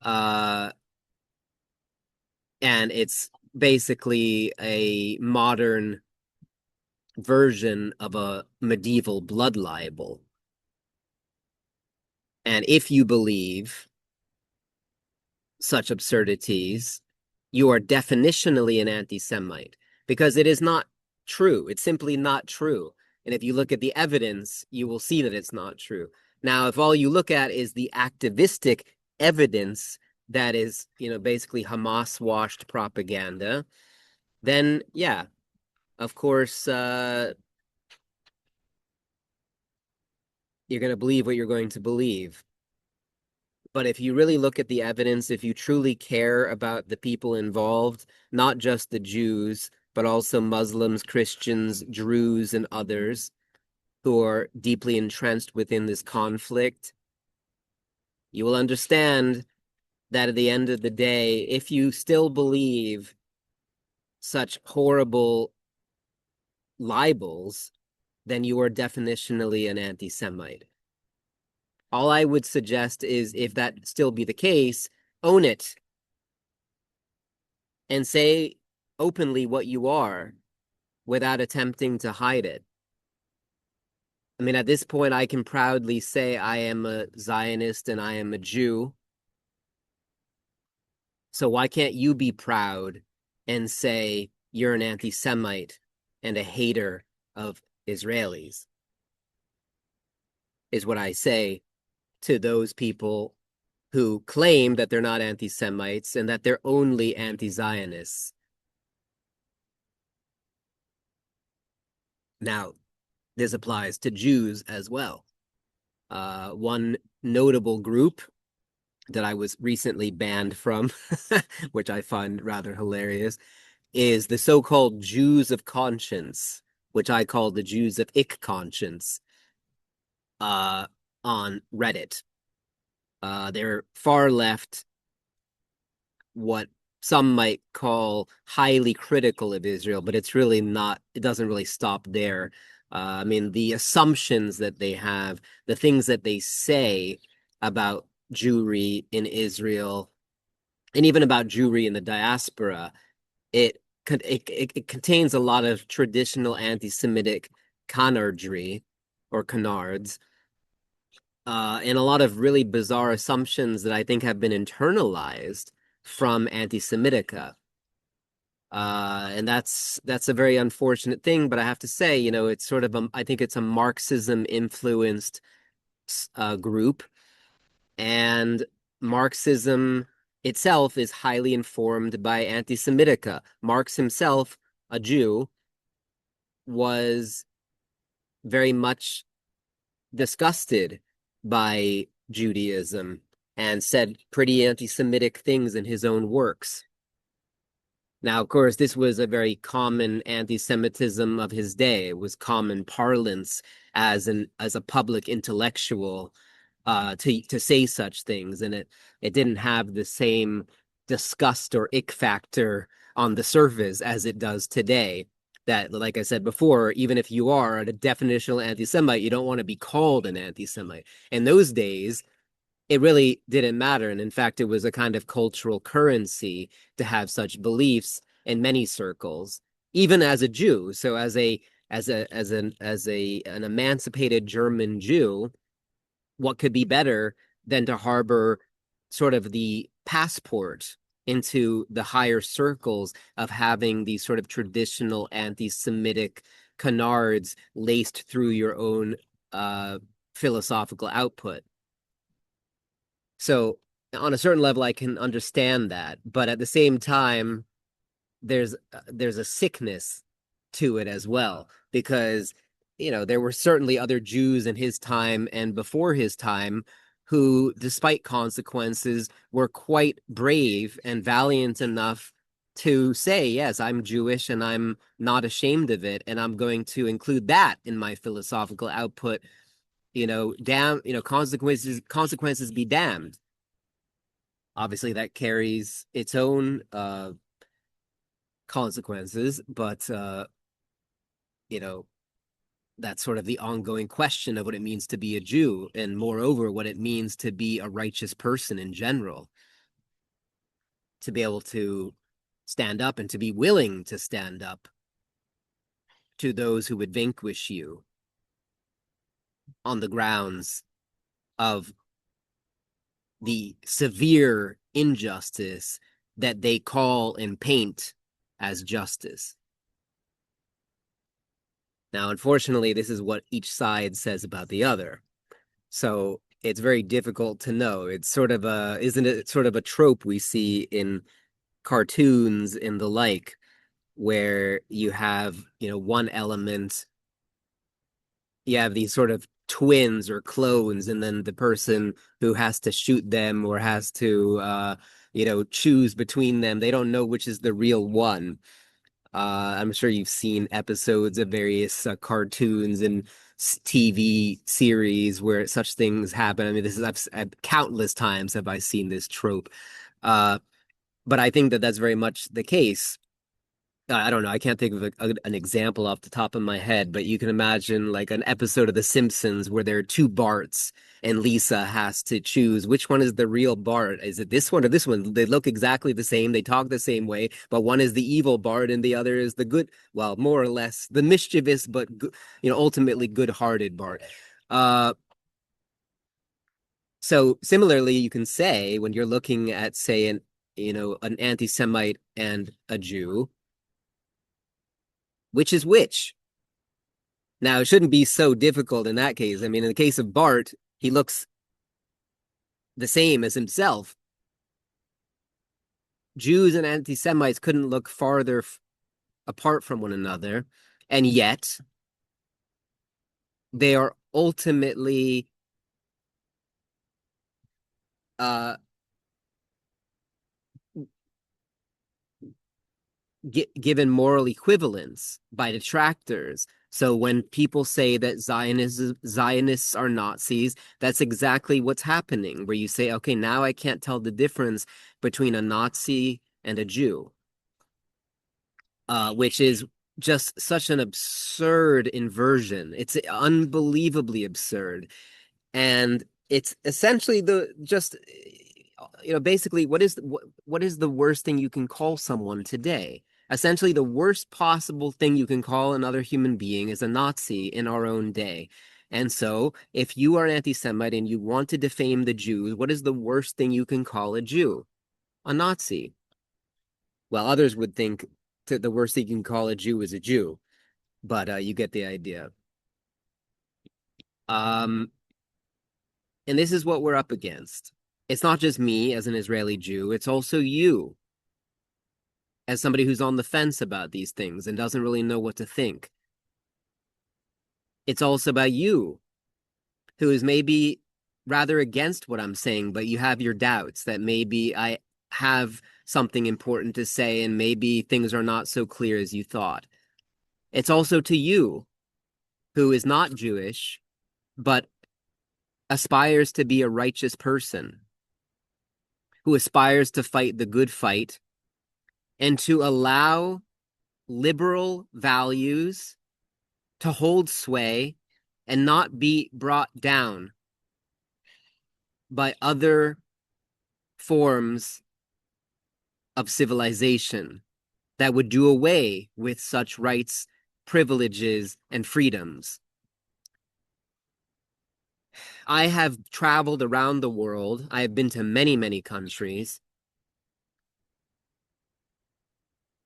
Uh, and it's basically a modern version of a medieval blood libel. And if you believe such absurdities, you are definitionally an anti-Semite because it is not true. It's simply not true. And if you look at the evidence, you will see that it's not true. Now, if all you look at is the activistic evidence that is, basically Hamas washed propaganda, then yeah, of course, you're going to believe what you're going to believe. But if you really look at the evidence, if you truly care about the people involved, not just the Jews, but also Muslims, Christians, Druze, and others who are deeply entrenched within this conflict, you will understand that at the end of the day, if you still believe such horrible libels, then you are definitionally an anti-Semite. All I would suggest is, if that still be the case, own it and say openly what you are without attempting to hide it. I mean, at this point, I can proudly say I am a Zionist and I am a Jew. So why can't you be proud and say you're an anti-Semite and a hater of Israelis? Is what I say to those people who claim that they're not anti-Semites and that they're only anti-Zionists. Now, this applies to Jews as well. One notable group that I was recently banned from, which I find rather hilarious, is the so-called Jews of conscience, which I call the Jews of ick conscience, on Reddit. They're far left, what some might call highly critical of Israel, but it's really not, it doesn't really stop there. I mean, the assumptions that they have, the things that they say about Jewry in Israel, and even about Jewry in the diaspora, it contains a lot of traditional anti-Semitic canardry or canards, and a lot of really bizarre assumptions that I think have been internalized from anti-Semitica. And that's a very unfortunate thing, but I have to say, it's sort of I think it's a Marxism influenced group, and Marxism itself is highly informed by anti-Semitica. Marx himself, a Jew, was very much disgusted by Judaism and said pretty anti-Semitic things in his own works. Now, of course, this was a very common anti-Semitism of his day. It was common parlance as a public intellectual to say such things, and it didn't have the same disgust or ick factor on the surface as it does today. That, like I said before, even if you are a definitional anti-Semite, you don't want to be called an anti-Semite. In those days, it really didn't matter. And in fact, it was a kind of cultural currency to have such beliefs in many circles, even as a Jew. So as an emancipated German Jew, what could be better than to harbor sort of the passport into the higher circles of having these sort of traditional anti-Semitic canards laced through your own philosophical output. So on a certain level, I can understand that, but at the same time, there's a sickness to it as well, because there were certainly other Jews in his time and before his time who, despite consequences, were quite brave and valiant enough to say, yes, I'm Jewish and I'm not ashamed of it, and I'm going to include that in my philosophical output. Damn, consequences be damned. Obviously, that carries its own consequences, but you know, that's sort of the ongoing question of what it means to be a Jew, and moreover, what it means to be a righteous person in general, to be able to stand up and to be willing to stand up to those who would vanquish you on the grounds of the severe injustice that they call and paint as justice. Now, unfortunately, this is what each side says about the other. So it's very difficult to know. It's sort of isn't it sort of a trope we see in cartoons and the like, where you have, one element, you have these sort of twins or clones, and then the person who has to shoot them or has to, choose between them, they don't know which is the real one. I'm sure you've seen episodes of various cartoons and TV series where such things happen. I mean, this is I've countless times have I seen this trope. Uh, but I think that that's very much the case. I don't know. I can't think of an example off the top of my head, but you can imagine like an episode of The Simpsons where there are two Barts and Lisa has to choose which one is the real Bart. Is it this one or this one? They look exactly the same. They talk the same way, but one is the evil Bart and the other is the good, well, more or less the mischievous, but ultimately good-hearted Bart. Uh, so similarly, you can say when you're looking at, say, an anti-Semite and a Jew, which is which? Now, it shouldn't be so difficult in that case. I mean, in the case of Bart, he looks the same as himself. Jews and anti-Semites couldn't look farther apart from one another, and yet they are ultimately uh, given moral equivalence by detractors. So when people say that Zionists are Nazis, that's exactly what's happening, where you say, okay, now I can't tell the difference between a Nazi and a Jew, which is just such an absurd inversion. It's unbelievably absurd. And it's essentially basically what is the worst thing you can call someone today? Essentially, the worst possible thing you can call another human being is a Nazi in our own day. And so, if you are anti-Semite and you want to defame the Jews, what is the worst thing you can call a Jew? A Nazi. Well, others would think the worst you can call a Jew is a Jew, but you get the idea. Um, and this is what we're up against. It's not just me as an Israeli Jew, it's also you as somebody who's on the fence about these things and doesn't really know what to think. It's also about you who is maybe rather against what I'm saying, but you have your doubts that maybe I have something important to say and maybe things are not so clear as you thought. It's also to you who is not Jewish, but aspires to be a righteous person, who aspires to fight the good fight and to allow liberal values to hold sway and not be brought down by other forms of civilization that would do away with such rights, privileges, and freedoms. I have traveled around the world. I have been to many, many countries,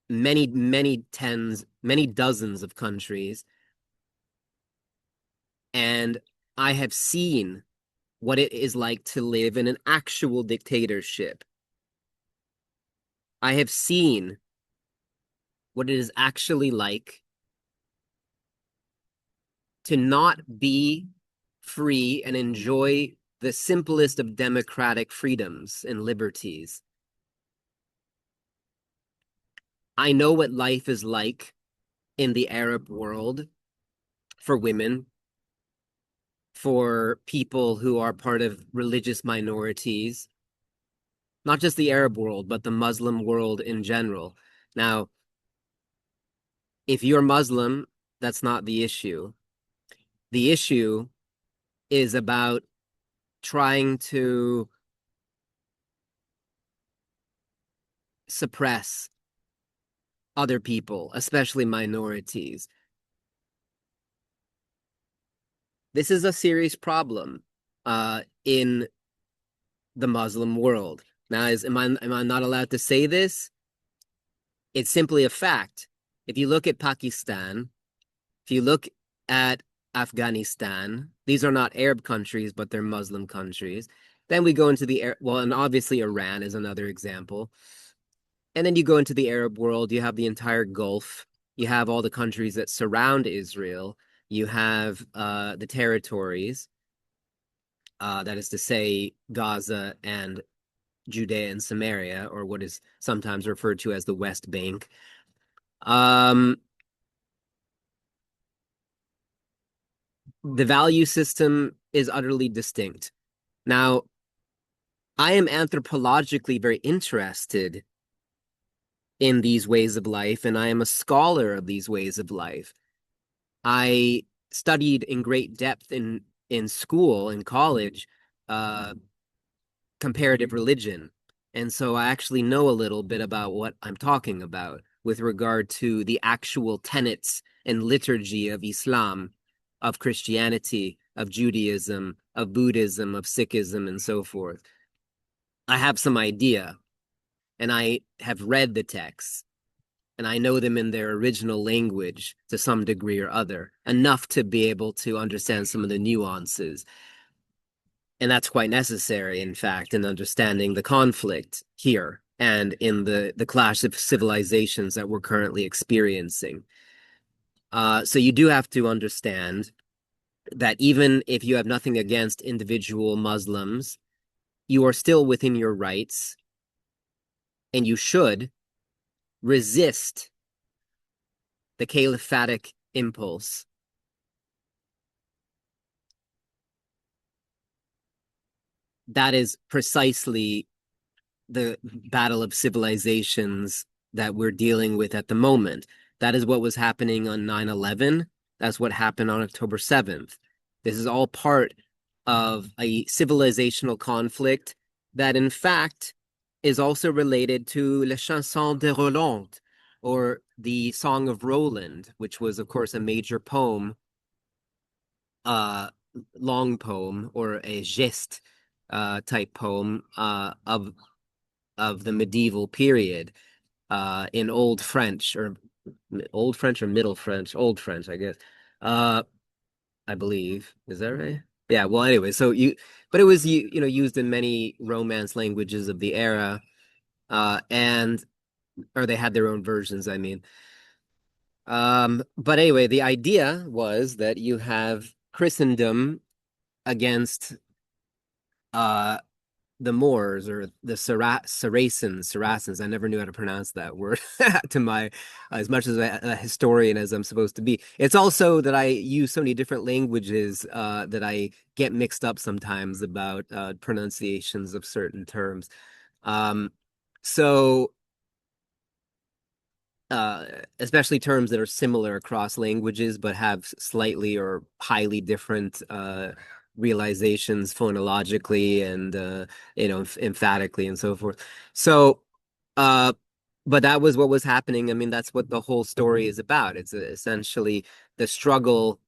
many tens, many dozens of countries, and I have seen what it is like to live in an actual dictatorship. I have seen what it is actually like to not be free and enjoy the simplest of democratic freedoms and liberties. I know what life is like in the Arab world for women, for people who are part of religious minorities, not just the Arab world, but the Muslim world in general. Now, if you're Muslim, that's not the issue. The issue is about trying to suppress other people, especially minorities. This is a serious problem in the Muslim world. Now, am I not allowed to say this? It's simply a fact. If you look at Pakistan, if you look at Afghanistan, these are not Arab countries, but they're Muslim countries. Then we go into and obviously Iran is another example. And then you go into the Arab world, you have the entire Gulf, you have all the countries that surround Israel, you have the territories, that is to say, Gaza and Judea and Samaria, or what is sometimes referred to as the West Bank. The value system is utterly distinct. Now, I am anthropologically very interested in these ways of life, and I am a scholar of these ways of life. I studied in great depth in school, in college, comparative religion. And so I actually know a little bit about what I'm talking about with regard to the actual tenets and liturgy of Islam, of Christianity, of Judaism, of Buddhism, of Sikhism, and so forth. I have some idea, and I have read the texts, and I know them in their original language to some degree or other, enough to be able to understand some of the nuances. And that's quite necessary, in fact, in understanding the conflict here and in the clash of civilizations that we're currently experiencing. So you do have to understand that even if you have nothing against individual Muslims, you are still within your rights, and you should resist the caliphatic impulse. That is precisely the battle of civilizations that we're dealing with at the moment. That is what was happening on 9/11. That's what happened on October 7th. This is all part of a civilizational conflict that, in fact, is also related to La Chanson de Roland, or the Song of Roland, which was, of course, a major poem, long poem, or a geste type poem of the medieval period. in Old French or Middle French, Old French, I guess. Uh, I believe. Is that right? Yeah, well, anyway, but it was used in many Romance languages of the era, and or they had their own versions, I mean. But anyway, the idea was that you have Christendom against uh the Moors or the Saracens. I never knew how to pronounce that word to my as much as a historian as I'm supposed to be. It's also that I use so many different languages that I get mixed up sometimes about pronunciations of certain terms. Um, so uh, especially terms that are similar across languages but have slightly or highly different realizations phonologically and emphatically and so forth. So, uh, but that was what was happening. I mean, that's what the whole story is about. It's essentially the struggle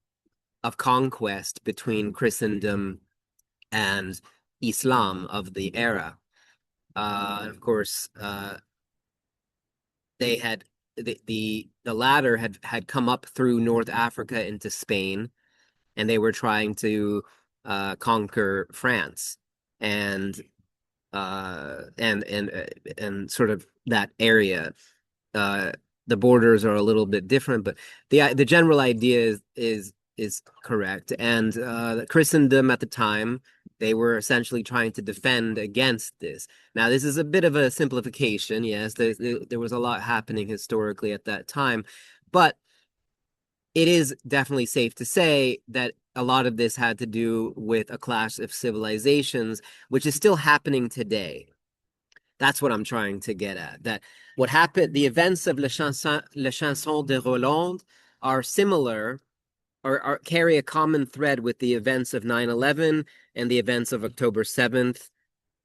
of conquest between Christendom and Islam of the era. Of course, they had the latter had come up through North Africa into Spain, and they were trying to conquer France and and sort of that area. Uh, the borders are a little bit different, but the general idea is correct. And Christendom at the time, they were essentially trying to defend against this. Now, this is a bit of a simplification. Yes, there was a lot happening historically at that time, but it is definitely safe to say that a lot of this had to do with a clash of civilizations, which is still happening today. That's what I'm trying to get at. That what happened, the events of Le Chanson de Roland are similar or carry a common thread with the events of 9/11 and the events of October 7th,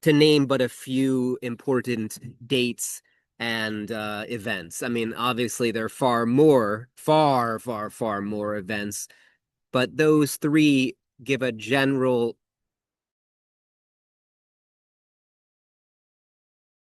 to name but a few important dates and events. I mean, obviously, there are far more events, but those three give a general